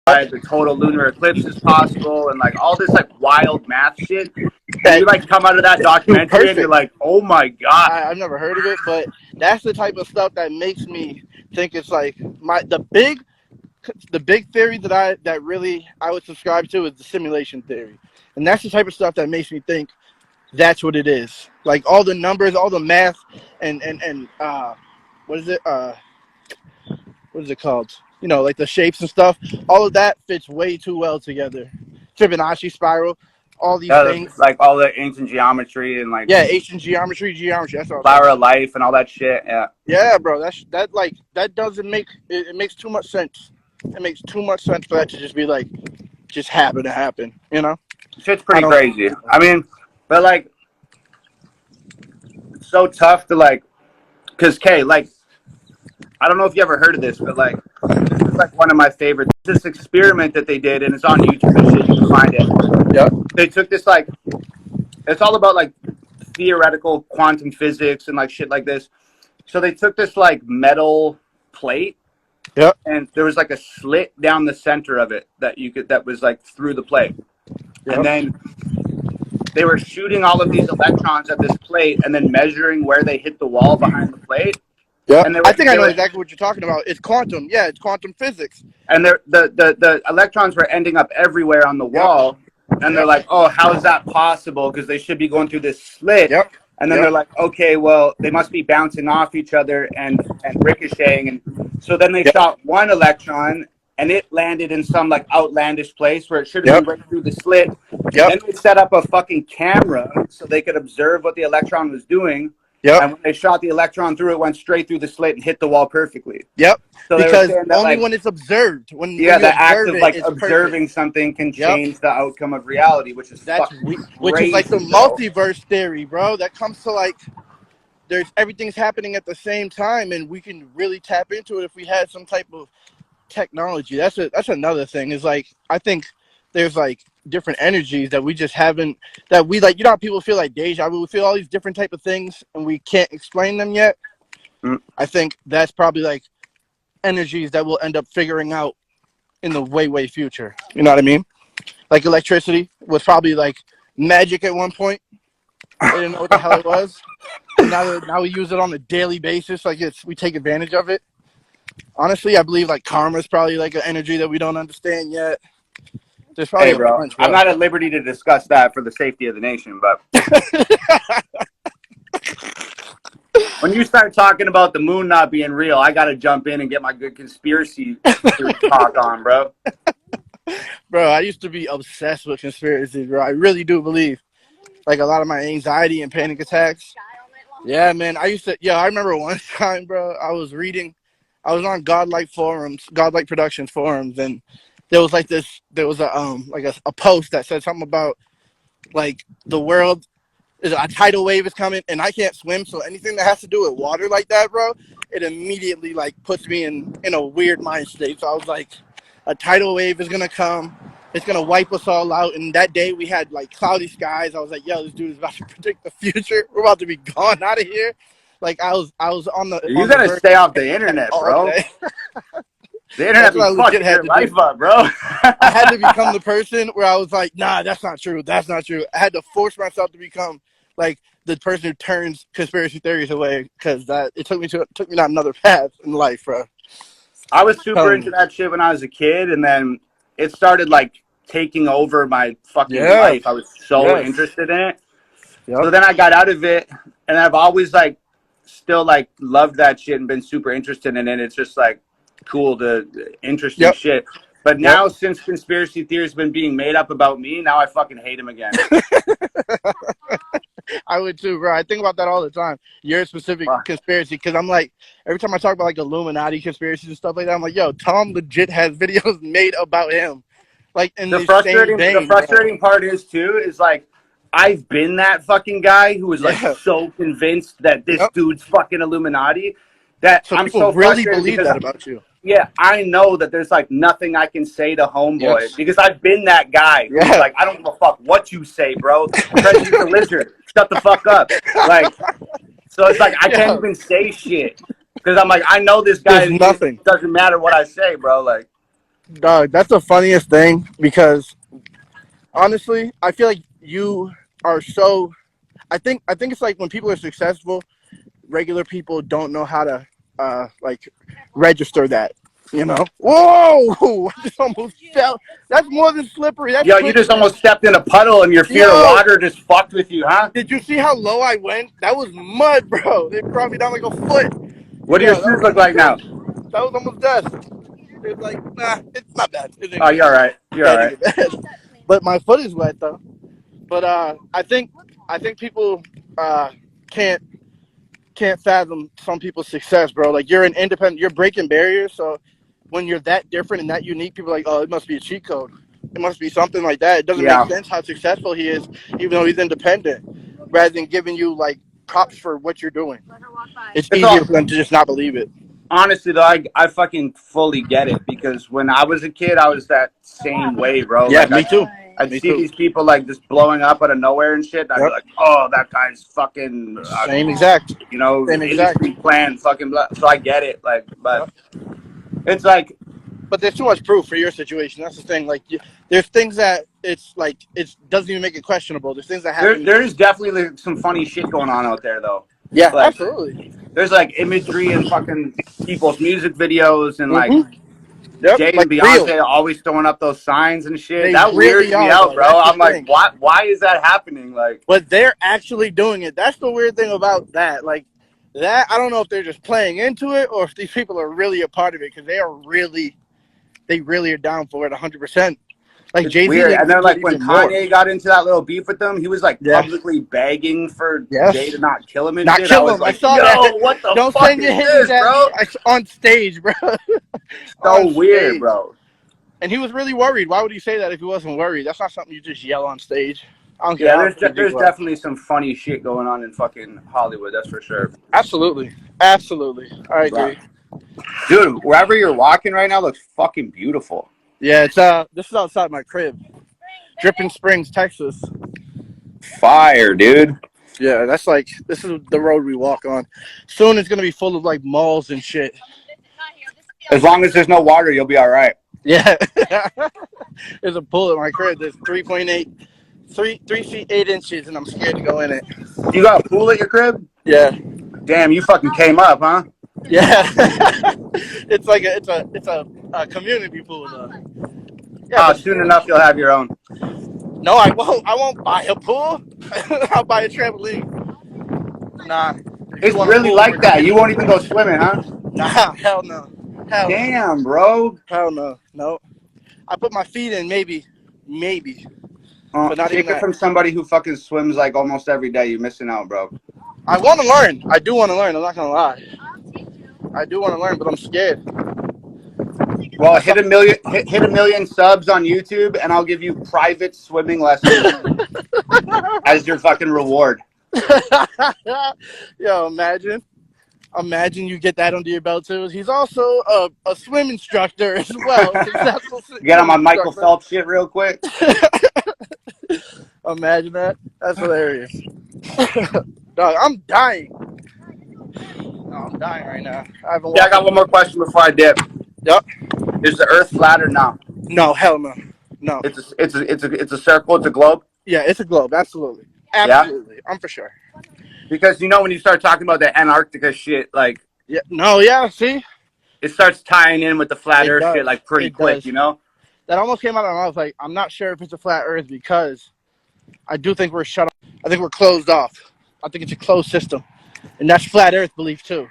the total lunar eclipse is possible, and like all this like wild math shit. And you like come out of that documentary and you're like, oh my god. I've never heard of it, but that's the type of stuff that makes me think it's like the big theory that really I would subscribe to is the simulation theory, and that's the type of stuff that makes me think that's what it is. Like all the numbers, all the math, and what is it? What is it called? You know, like the shapes and stuff. All of that fits way too well together. Fibonacci spiral, all these things. Like all the ancient geometry and like ancient geometry. That's all. Flower of life and all that shit. Yeah, bro. That doesn't make it makes too much sense. It makes too much sense for that to just be like, just happen to happen. You know, shit's pretty crazy. I mean, but like, it's so tough to like, cause like, I don't know if you ever heard of this, but like, this is like one of my favorites. This experiment that they did, and it's on YouTube and shit. You can find it. Yeah. They took this like, it's all about like theoretical quantum physics and like shit like this. So they took this like metal plate. Yeah. And there was like a slit down the center of it that was like through the plate. Yep. And then they were shooting all of these electrons at this plate and then measuring where they hit the wall behind the plate. Yeah. I think I know exactly what you're talking about. It's quantum. Yeah, it's quantum physics. And the electrons were ending up everywhere on the wall. Yep. And they're like, oh, how is that possible? Because they should be going through this slit. Yep. And then they're like, okay, well, they must be bouncing off each other and ricocheting. And so then they shot one electron, and it landed in some, like, outlandish place where it should have been right through the slit. Then they set up a fucking camera so they could observe what the electron was doing. And when they shot the electron through, it went straight through the slit and hit the wall perfectly. So because only when it's observed. When the act of like observing something can change the outcome of reality, which is which is like the multiverse theory, bro. That comes to like everything's happening at the same time, and we can really tap into it if we had some type of technology. That's another thing. Is like I think there's like different energies that we just haven't, that we like, you know how people feel like deja vu, we feel all these different type of things and we can't explain them yet. I think that's probably like energies that we'll end up figuring out in the way future. You know what I mean? Like electricity was probably like magic at one point. I didn't know what the hell it was. And now we use it on a daily basis. Like we take advantage of it. Honestly, I believe like karma is probably like an energy that we don't understand yet. Hey, bro, I'm not at liberty to discuss that for the safety of the nation, but when you start talking about the moon not being real, I got to jump in and get my good conspiracy talk on, bro. Bro, I used to be obsessed with conspiracies, bro. I really do believe. Like a lot of my anxiety and panic attacks. Yeah, man. I remember one time, bro, I was on Godlike Productions forums, and there was a post that said something about like the world is a tidal wave is coming, and I can't swim, so anything that has to do with water like that, bro, it immediately like puts me in a weird mind state. So I was like, a tidal wave is gonna come, it's gonna wipe us all out. And that day we had like cloudy skies. I was like, yo, this dude is about to predict the future. We're about to be gone out of here. Like I was on the. You gotta stay off the internet, bro. The internet be fucking your life up, bro. I had to become the person where I was like, nah, that's not true. That's not true. I had to force myself to become like the person who turns conspiracy theories away, because it took me down another path in life, bro. I was super into that shit when I was a kid, and then it started like taking over my fucking life. I was so interested in it. So then I got out of it, and I've always like still like loved that shit and been super interested in it. It's just like cool to interesting shit. But now since conspiracy theories been being made up about me, now I fucking hate them again. I would too, bro. I think about that all the time. Your specific conspiracy, because I'm like, every time I talk about like Illuminati conspiracies and stuff like that, I'm like, yo, Tom legit has videos made about him. Like, in the frustrating part is too, is like, I've been that fucking guy who was like so convinced that this dude's fucking Illuminati that I'm so really believe that about you. Yeah, I know that there's like nothing I can say to homeboy because I've been that guy. Who's like, I don't give a fuck what you say, bro. Freddy's the lizard. Shut the fuck up. Like, so it's like I can't even say shit because I'm like, I know this guy. Nothing. Doesn't matter what I say, bro. Like, Dog, that's the funniest thing because honestly, I feel like you are so. I think it's like when people are successful, regular people don't know how to like register that. You know? Whoa! I just almost fell. That's more than slippery. That's Yo, you just quicksand. almost stepped in a puddle and your fear of Yo, water just fucked with you, huh? did you see how low I went? That was mud, bro. It brought me down like a foot. What do your Yo, that shoes was look like now? that was almost death. It was like, nah, it's not bad. It Oh, didn't you're all right. You're all right. get bad. But my foot is wet though. But I think people uh, can't can't fathom some people's success, bro. Like you're an independent, you're breaking barriers. So when you're that different and that unique, people are like, oh, it must be a cheat code. It must be something like that. It doesn't make Yeah. sense how successful he is, even though he's independent, rather than giving you like props for what you're doing. It's It's easier all for them to just not believe it. honestly though, I fucking fully get it because when I was a kid, I was that same way, bro. Yeah, Like me too. I'd Me see too. these people like just blowing up out of nowhere and shit. And I'd be Yep. like, oh, that guy's fucking, Same exact. you know, Same exact. industry plan, fucking. Blah. So I get it, like, but Yep. it's like But there's too much proof for your situation. That's the thing. Like, there's things that it's like it doesn't even make it questionable. There's things that happen. there is definitely like, some funny shit going on out there though. Yeah, Like absolutely. there's like imagery and fucking people's music videos and like Mm-hmm. Yep. Jay Like and real. Beyonce always throwing up those signs and shit. They That really weirds me are out, though. bro. That's the I'm like, thing. why is that happening? Like, But they're actually doing it. That's the weird thing about that. Like that, I don't know if they're just playing into it or if these people are really a part of it because they really are down for it 100%. Like it's Jay-Z weird. leans And then into it like when even more. Kanye got into that little beef with them, he was like Yeah. publicly begging for Jay Yes. to not kill him and Not shit. I kill was him. I like, saw yo, that. what the Don't fuck send your is hands this, at bro? me on stage, bro. So On weird, stage. bro. And he was really worried. Why would he say that if he wasn't worried? That's not something you just yell on stage. I don't care Yeah, how big there's you are. definitely some funny shit going on in fucking Hollywood. That's for sure. Absolutely. Absolutely. I agree. Dude, wherever you're walking right now looks fucking beautiful. Yeah, it's this is outside my crib. Dripping Springs, Texas. Fire, dude. Yeah, that's like this is the road we walk on. Soon it's gonna be full of like malls and shit. As long as there's no water, you'll be all right. Yeah. There's a pool at my crib. There's 3 feet 8 inches, and I'm scared to go in it. You got a pool at your crib? Yeah. Damn, you fucking came up, huh? Yeah. It's like it's a community pool though. Yeah, but Soon enough you'll have your own. no, I won't. I won't buy a pool. I'll buy a trampoline. Nah. It's really like that. You won't even go swimming, huh? Nah, hell no. Hell Damn, bro. Hell no. No. I put my feet in maybe. But not Take even it that. from somebody who fucking swims like almost every day. You're missing out, bro. I want to learn. I do want to learn. I'm not gonna lie. I do want to learn, but I'm scared. Well, hit a million subs on YouTube, and I'll give you private swimming lessons as your fucking reward. Yo, imagine you get that under your belt too. He's also a swim instructor as well. Get on my Michael Phelps shit real quick. Imagine that. That's hilarious. Dog, I'm dying. No, I'm dying right now. I got one more question before I dip. Yep. Is the Earth flat or not? No, hell no. No. It's a circle. It's a globe. Yeah, it's a globe. Absolutely. Absolutely. Yeah? I'm for sure. Because you know when you start talking about the Antarctica shit, like see, it starts tying in with the flat Earth shit like pretty quick, you know. That almost came out of my mouth. Like I'm not sure if it's a flat Earth because I do think we're shut off. I think we're closed off. I think it's a closed system, and that's flat Earth belief too.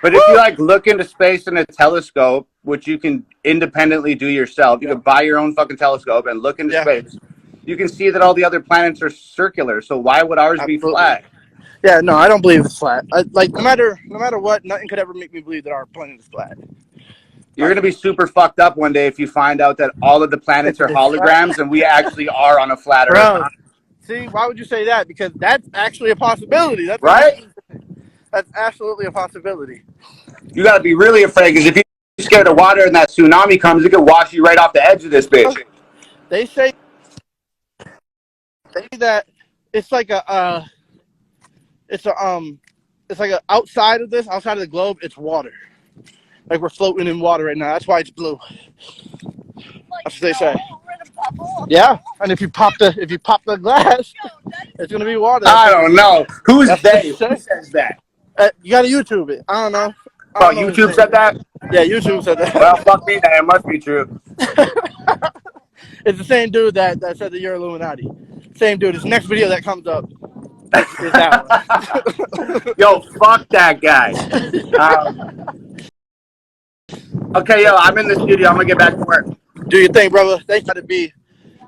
But if you like look into space in a telescope, which you can independently do yourself, you can buy your own fucking telescope and look into space. You can see that all the other planets are circular. So why would ours be flat? Yeah, no, I don't believe it's flat. Like no matter what, nothing could ever make me believe that our planet is flat. You're gonna be super fucked up one day if you find out that all of the planets are holograms and we actually are on a flat Earth. See, why would you say that? Because that's actually a possibility. That's right. That's absolutely a possibility. You gotta be really afraid because if you're scared of water and that tsunami comes, it could wash you right off the edge of this bitch. They say that it's like it's like outside of the globe, it's water. Like we're floating in water right now. That's why it's blue. That's what they say. Yeah, and if you pop the glass, it's gonna be water. I don't know. Who's they? Who says that? You gotta YouTube it. I don't know. Oh, YouTube said that? Yeah, YouTube said that. Well, fuck me, then it must be true. It's the same dude that said that you're Illuminati. Same dude. His next video that comes up is that one. Yo, fuck that guy. Okay, yo, I'm in the studio. I'm gonna get back to work. Do your thing, brother. Thanks for to be